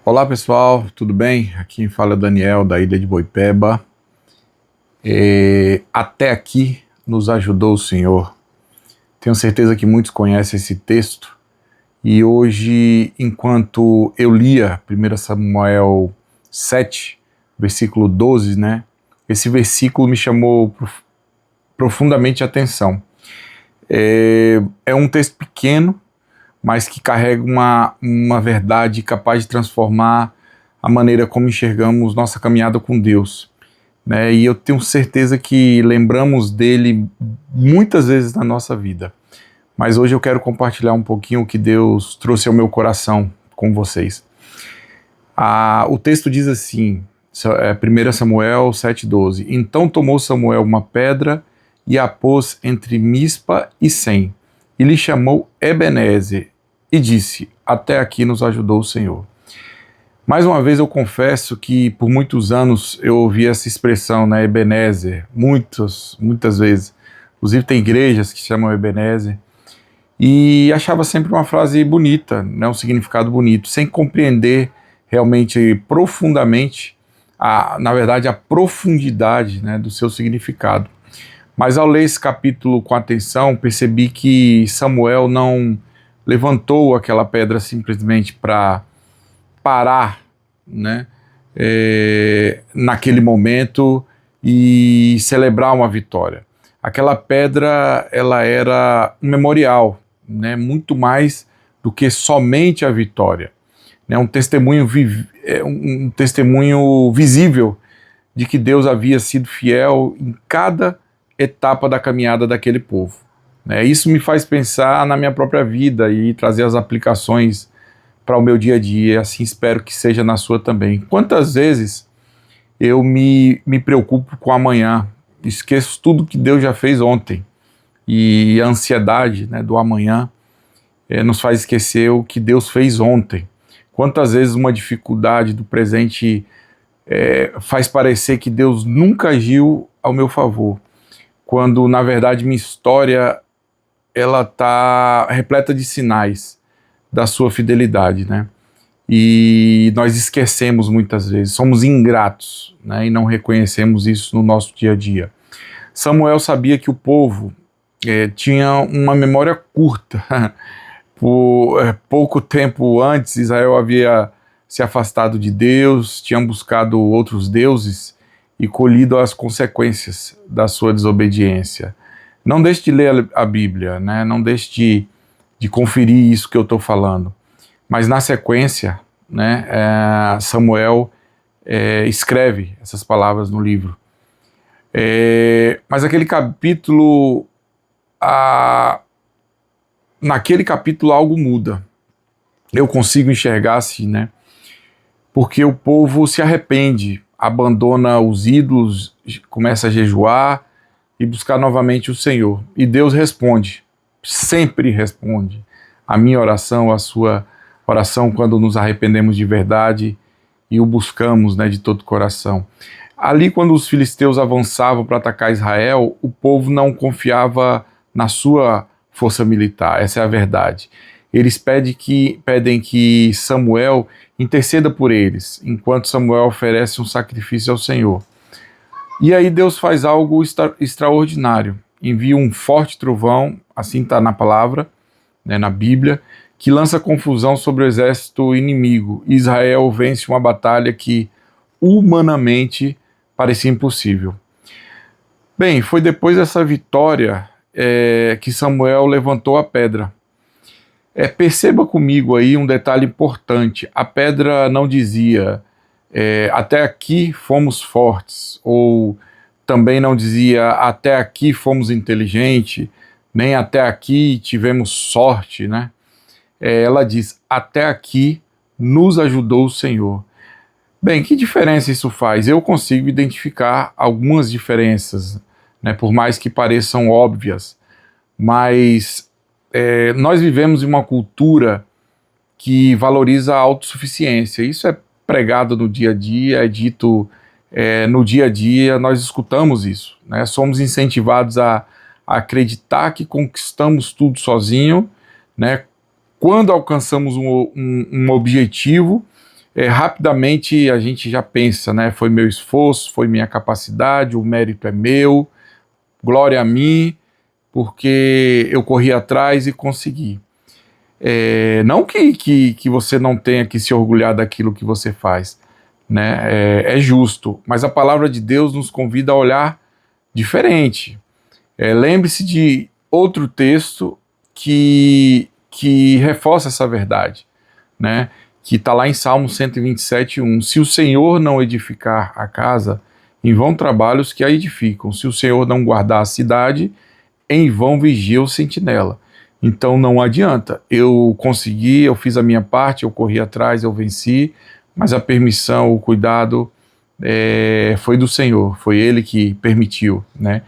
Olá pessoal, tudo bem? Aqui quem fala é Daniel, da Ilha de Boipeba. Até aqui nos ajudou o Senhor. Tenho certeza que muitos conhecem esse texto. E hoje, enquanto eu lia 1 Samuel 7, versículo 12, né? Esse versículo me chamou profundamente a atenção. É um texto pequeno, mas que carrega uma verdade capaz de transformar a maneira como enxergamos nossa caminhada com Deus, né? E eu tenho certeza que lembramos dele muitas vezes na nossa vida. Mas hoje eu quero compartilhar um pouquinho o que Deus trouxe ao meu coração com vocês. O texto diz assim, 1 Samuel 7,12: Então tomou Samuel uma pedra e a pôs entre Mispa e Sem, e lhe chamou Ebenezer, e disse: Até aqui nos ajudou o Senhor. Mais uma vez eu confesso que por muitos anos eu ouvi essa expressão, né, Ebenezer, muitas vezes. Inclusive tem igrejas que chamam Ebenezer, e achava sempre uma frase bonita, né, um significado bonito, sem compreender realmente profundamente, na verdade, a profundidade, né, do seu significado. Mas ao ler esse capítulo com atenção, percebi que Samuel não levantou aquela pedra simplesmente para parar, né, naquele momento e celebrar uma vitória. Aquela pedra, ela era um memorial, né, muito mais do que somente a vitória, né, um testemunho visível de que Deus havia sido fiel em cada etapa da caminhada daquele povo. Isso me faz pensar na minha própria vida e trazer as aplicações para o meu dia a dia, assim espero que seja na sua também. Quantas vezes eu me preocupo com amanhã, esqueço tudo que Deus já fez ontem, e a ansiedade, né, do amanhã nos faz esquecer o que Deus fez ontem. Quantas vezes uma dificuldade do presente faz parecer que Deus nunca agiu ao meu favor, quando na verdade minha história ela está repleta de sinais da sua fidelidade, né? E nós esquecemos muitas vezes, somos ingratos, né? E não reconhecemos isso no nosso dia a dia. Samuel sabia que o povo tinha uma memória curta. Por pouco tempo antes, Israel havia se afastado de Deus, tinha buscado outros deuses e colhido as consequências da sua desobediência. Não deixe de ler a Bíblia, né? Não deixe de conferir isso que eu estou falando. Mas na sequência, né, Samuel escreve essas palavras no livro. Mas aquele capítulo, naquele capítulo algo muda. Eu consigo enxergar assim, né? Porque o povo se arrepende, abandona os ídolos, começa a jejuar e buscar novamente o Senhor. E Deus responde, sempre responde a minha oração, a sua oração, quando nos arrependemos de verdade e o buscamos, né, de todo o coração. Ali, quando os filisteus avançavam para atacar Israel, o povo não confiava na sua força militar, essa é a verdade. Eles pedem que Samuel interceda por eles, enquanto Samuel oferece um sacrifício ao Senhor. E aí Deus faz algo extraordinário, envia um forte trovão, assim está na palavra, né, na Bíblia, que lança confusão sobre o exército inimigo. Israel vence uma batalha que humanamente parecia impossível. Bem, foi depois dessa vitória que Samuel levantou a pedra. Perceba comigo aí um detalhe importante, a pedra não dizia até aqui fomos fortes, ou também não dizia até aqui fomos inteligentes, nem até aqui tivemos sorte, né? Ela diz, até aqui nos ajudou o Senhor. Bem, que diferença isso faz? Eu consigo identificar algumas diferenças, né, por mais que pareçam óbvias, mas nós vivemos em uma cultura que valoriza a autossuficiência. Isso é pregado no dia a dia, é dito no dia a dia, nós escutamos isso, né? Somos incentivados a acreditar que conquistamos tudo sozinho, né? Quando alcançamos um objetivo, rapidamente a gente já pensa, né? Foi meu esforço, foi minha capacidade, o mérito é meu, glória a mim, porque eu corri atrás e consegui. Não que você não tenha que se orgulhar daquilo que você faz, né? É justo, mas a palavra de Deus nos convida a olhar diferente. Lembre-se de outro texto que reforça essa verdade, né? Que está lá em Salmo 127:1. Se o Senhor não edificar a casa, em vão trabalham os que a edificam. Se o Senhor não guardar a cidade, em vão vigia o sentinela. Então não adianta. Eu consegui, eu fiz a minha parte, eu corri atrás, eu venci, mas a permissão, o cuidado foi do Senhor, foi Ele que permitiu, né?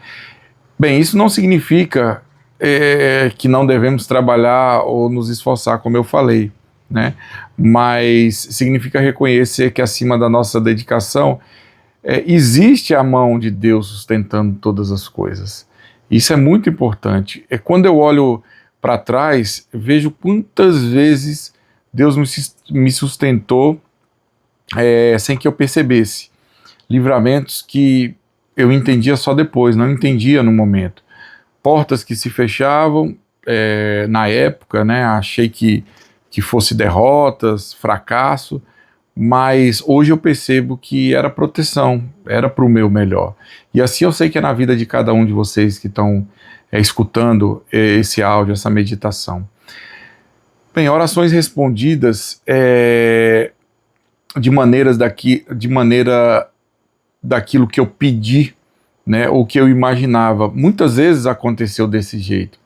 Bem, isso não significa que não devemos trabalhar ou nos esforçar, como eu falei, né? Mas significa reconhecer que acima da nossa dedicação existe a mão de Deus sustentando todas as coisas. Isso é muito importante. Quando eu olho para trás, vejo quantas vezes Deus me sustentou sem que eu percebesse. Livramentos que eu entendia só depois, não entendia no momento. Portas que se fechavam na época, né? Achei que fosse derrotas, fracasso, mas hoje eu percebo que era proteção, era para o meu melhor. E assim eu sei que é na vida de cada um de vocês que estão escutando esse áudio, essa meditação. Bem, orações respondidas de maneira daquilo que eu pedi, né, ou que eu imaginava. Muitas vezes aconteceu desse jeito.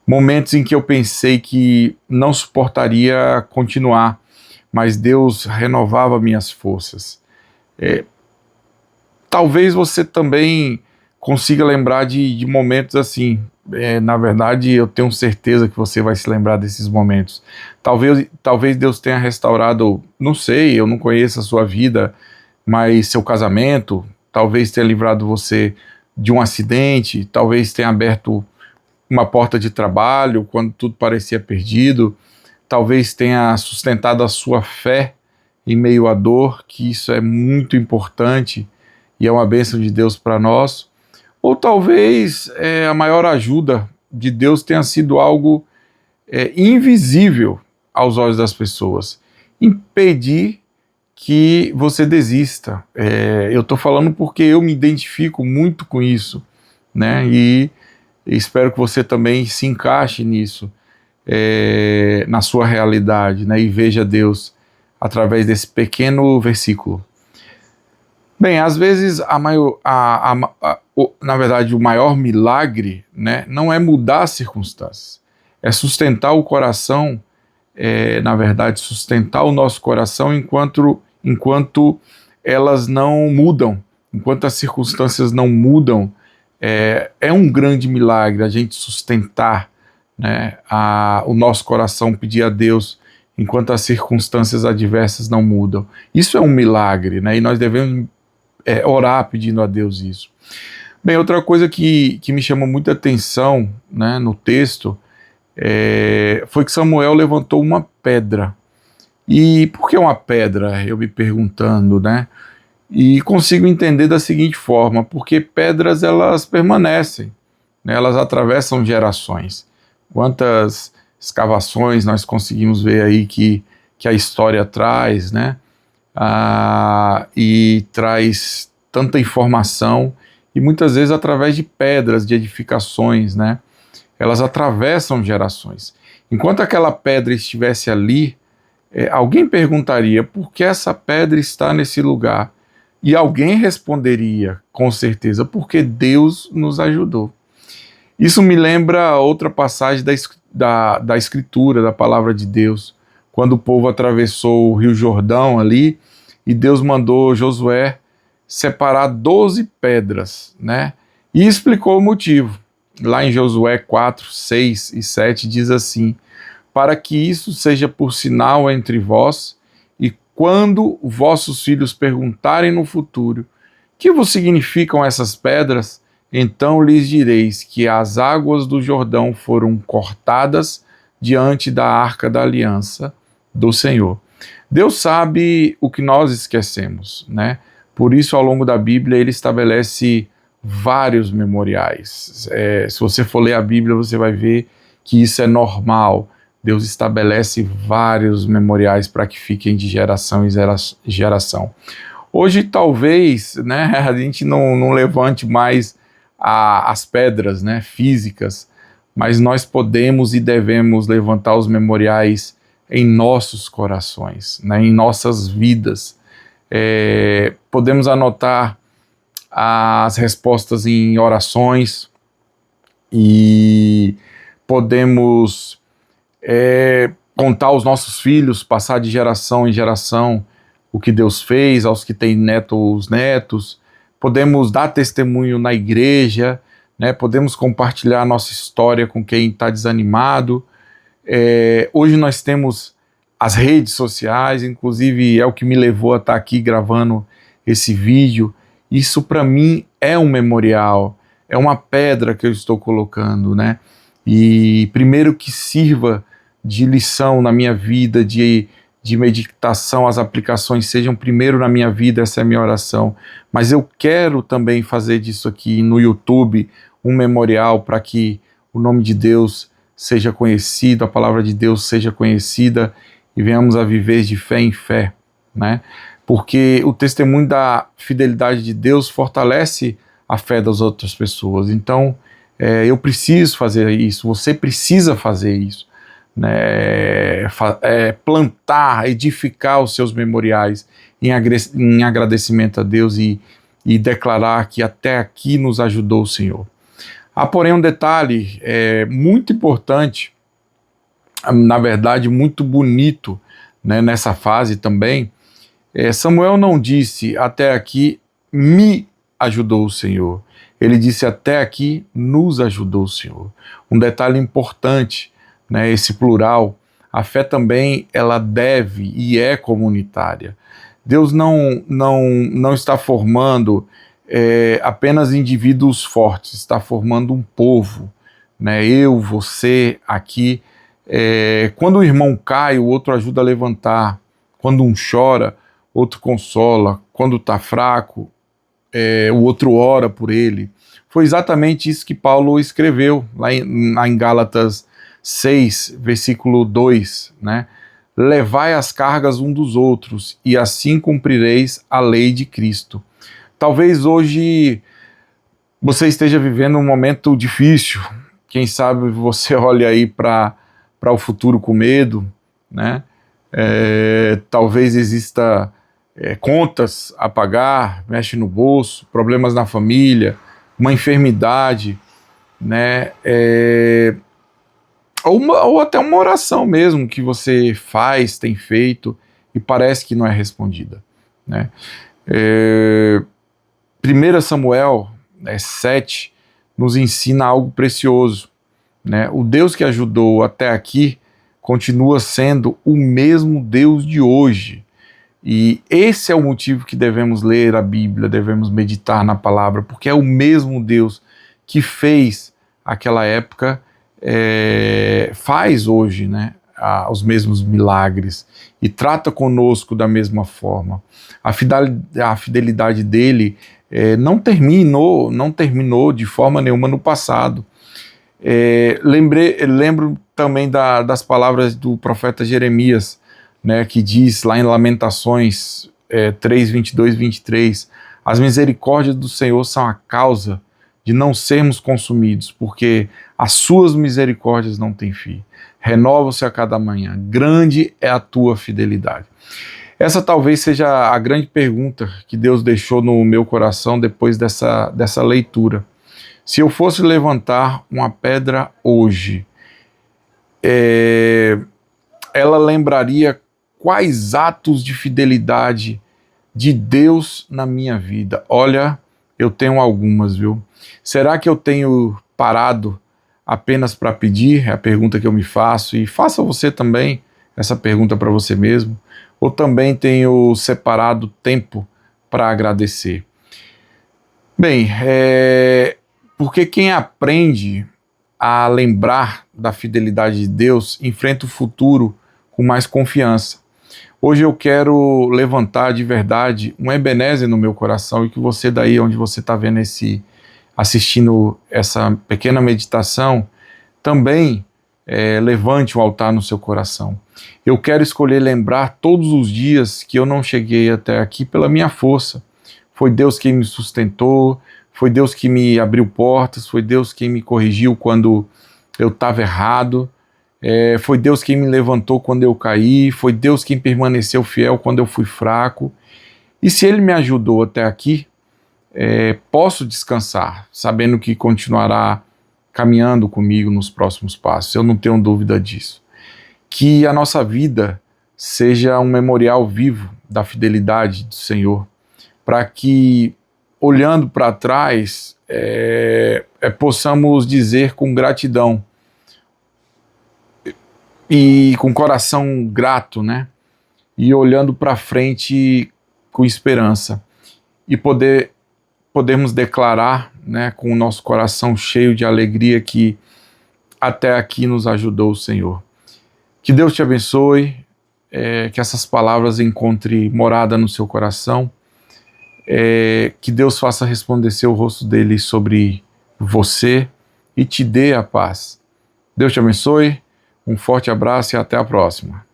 Momentos em que eu pensei que não suportaria continuar, mas Deus renovava minhas forças. Talvez você também consiga lembrar de momentos assim. Na verdade, eu tenho certeza que você vai se lembrar desses momentos. Talvez Deus tenha restaurado, não sei, eu não conheço a sua vida, mas seu casamento, talvez tenha livrado você de um acidente, talvez tenha aberto uma porta de trabalho quando tudo parecia perdido, talvez tenha sustentado a sua fé em meio à dor, que isso é muito importante e é uma bênção de Deus para nós. Ou talvez a maior ajuda de Deus tenha sido algo invisível aos olhos das pessoas. Impedir que você desista. Eu estou falando porque eu me identifico muito com isso, né? E espero que você também se encaixe nisso, na sua realidade, né? E veja Deus através desse pequeno versículo. Bem, às vezes na verdade o maior milagre, né, não é mudar as circunstâncias, é sustentar o coração, na verdade sustentar o nosso coração enquanto elas não mudam, enquanto as circunstâncias não mudam. É um grande milagre a gente sustentar, né, o nosso coração, pedir a Deus enquanto as circunstâncias adversas não mudam. Isso é um milagre, né, e nós devemos orar pedindo a Deus isso. Bem, outra coisa que me chamou muita atenção, né, no texto foi que Samuel levantou uma pedra. E por que uma pedra? Eu me perguntando, né? E consigo entender da seguinte forma: porque pedras elas permanecem, né, elas atravessam gerações. Quantas escavações nós conseguimos ver aí que a história traz, né? E traz tanta informação, e muitas vezes através de pedras, de edificações, né? Elas atravessam gerações. Enquanto aquela pedra estivesse ali, alguém perguntaria por que essa pedra está nesse lugar, e alguém responderia com certeza, porque Deus nos ajudou. Isso me lembra outra passagem da Escritura, da palavra de Deus, quando o povo atravessou o Rio Jordão ali, e Deus mandou Josué separar 12 pedras, né? E explicou o motivo. Lá em Josué 4, 6 e 7 diz assim: para que isso seja por sinal entre vós, e quando vossos filhos perguntarem no futuro, que vos significam essas pedras? Então lhes direis que as águas do Jordão foram cortadas diante da arca da aliança do Senhor. Deus sabe o que nós esquecemos, né? Por isso, ao longo da Bíblia, ele estabelece vários memoriais. Se você for ler a Bíblia, você vai ver que isso é normal. Deus estabelece vários memoriais para que fiquem de geração em geração. Hoje, talvez, né, a gente não levante mais as pedras, né, físicas, mas nós podemos e devemos levantar os memoriais em nossos corações, né, em nossas vidas. Podemos anotar as respostas em orações e podemos contar aos nossos filhos, passar de geração em geração o que Deus fez, aos que têm netos. Podemos dar testemunho na igreja, né? Podemos compartilhar a nossa história com quem está desanimado. Hoje nós temos as redes sociais, inclusive é o que me levou a estar aqui gravando esse vídeo. Isso para mim é um memorial, é uma pedra que eu estou colocando, né? E primeiro que sirva de lição na minha vida, de meditação, as aplicações sejam primeiro na minha vida, essa é a minha oração. Mas eu quero também fazer disso aqui no YouTube um memorial para que o nome de Deus seja conhecido, a palavra de Deus seja conhecida e venhamos a viver de fé em fé, né? Porque o testemunho da fidelidade de Deus fortalece a fé das outras pessoas. Então, eu preciso fazer isso, você precisa fazer isso, né? Plantar, edificar os seus memoriais em agradecimento a Deus e declarar que até aqui nos ajudou o Senhor. Há, porém, um detalhe muito importante, na verdade, muito bonito, né, nessa fase também. Samuel não disse até aqui me ajudou o Senhor. Ele disse até aqui nos ajudou o Senhor. Um detalhe importante, né, esse plural, a fé também ela deve e é comunitária. Deus não está formando apenas indivíduos fortes, está formando um povo, né? Eu, você, aqui. Quando um irmão cai, o outro ajuda a levantar. Quando um chora, outro consola. Quando está fraco, o outro ora por ele. Foi exatamente isso que Paulo escreveu lá em Gálatas 6, versículo 2, né? Levai as cargas um dos outros, e assim cumprireis a lei de Cristo. Talvez hoje você esteja vivendo um momento difícil. Quem sabe você olha aí para o futuro com medo, né? Talvez exista contas a pagar, mexe no bolso, problemas na família, uma enfermidade, né? Ou até uma oração mesmo que você faz, tem feito e parece que não é respondida, né? 1 Samuel 7 nos ensina algo precioso, né? O Deus que ajudou até aqui continua sendo o mesmo Deus de hoje. E esse é o motivo que devemos ler a Bíblia, devemos meditar na palavra, porque é o mesmo Deus que fez aquela época, faz hoje, né, os mesmos milagres e trata conosco da mesma forma. A fidelidade dele não terminou de forma nenhuma no passado. Lembro também das palavras do profeta Jeremias, né, que diz lá em Lamentações 3, 22, 23, as misericórdias do Senhor são a causa de não sermos consumidos, porque as suas misericórdias não têm fim. Renova-se a cada manhã, grande é a tua fidelidade. Essa talvez seja a grande pergunta que Deus deixou no meu coração depois dessa leitura. Se eu fosse levantar uma pedra hoje, ela lembraria quais atos de fidelidade de Deus na minha vida? Olha, eu tenho algumas, viu? Será que eu tenho parado apenas para pedir? É a pergunta que eu me faço, e faça você também essa pergunta para você mesmo. Ou também tenho separado tempo para agradecer? Bem, porque quem aprende a lembrar da fidelidade de Deus enfrenta o futuro com mais confiança. Hoje eu quero levantar de verdade um Ebenezer no meu coração, e que você daí onde você está vendo assistindo essa pequena meditação, também levante um altar no seu coração. Eu quero escolher lembrar todos os dias que eu não cheguei até aqui pela minha força. Foi Deus quem me sustentou, foi Deus que me abriu portas, foi Deus quem me corrigiu quando eu estava errado, foi Deus quem me levantou quando eu caí, foi Deus quem permaneceu fiel quando eu fui fraco. E se Ele me ajudou até aqui, posso descansar, sabendo que continuará caminhando comigo nos próximos passos. Eu não tenho dúvida disso. Que a nossa vida seja um memorial vivo da fidelidade do Senhor, para que, olhando para trás, possamos dizer com gratidão e com coração grato, né? E olhando para frente com esperança, e podemos declarar, né, com o nosso coração cheio de alegria, que até aqui nos ajudou o Senhor. Que Deus te abençoe, que essas palavras encontrem morada no seu coração, que Deus faça resplandecer o rosto dele sobre você e te dê a paz. Deus te abençoe, um forte abraço e até a próxima.